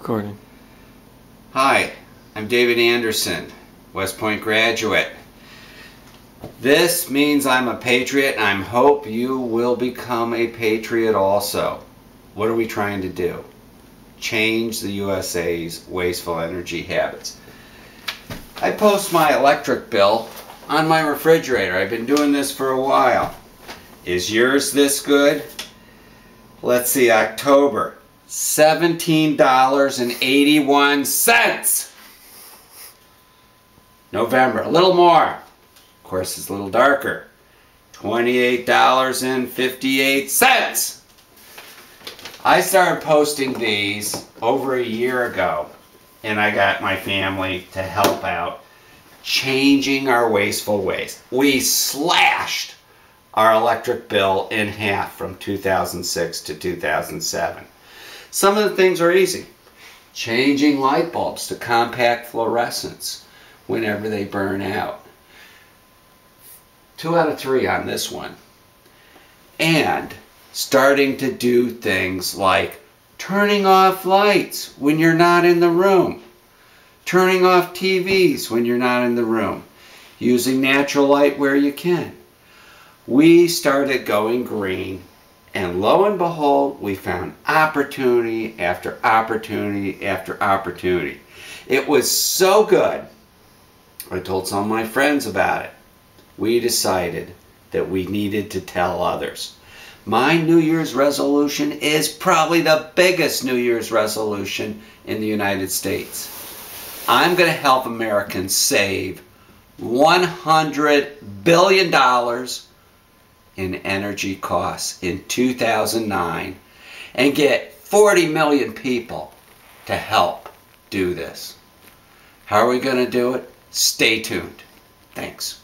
Recording. Hi, I'm David Anderson, West Point graduate. This means I'm a patriot, and I hope you will become a patriot also. What are we trying to do? Change the USA's wasteful energy habits. I post my electric bill on my refrigerator. I've been doing this for a while. Is yours this good? Let's see, October. $17.81. November, a little more. Of course, it's a little darker. $28.58. I started posting these over a year ago, and I got my family to help out changing our wasteful waste. We slashed our electric bill in half from 2006 to 2007. Some of the things are easy. Changing light bulbs to compact fluorescents whenever they burn out. 2 out of 3 on this one. And starting to do things like turning off lights when you're not in the room. Turning off TVs when you're not in the room. Using natural light where you can. We started going green. And lo and behold, we found opportunity after opportunity after opportunity. It was so good, I told some of my friends about it. We decided that we needed to tell others. My New Year's resolution is probably the biggest New Year's resolution in the United States. I'm going to help Americans save $100 billion in energy costs in 2009 and get 40 million people to help do this. How are we going to do it? Stay tuned. Thanks.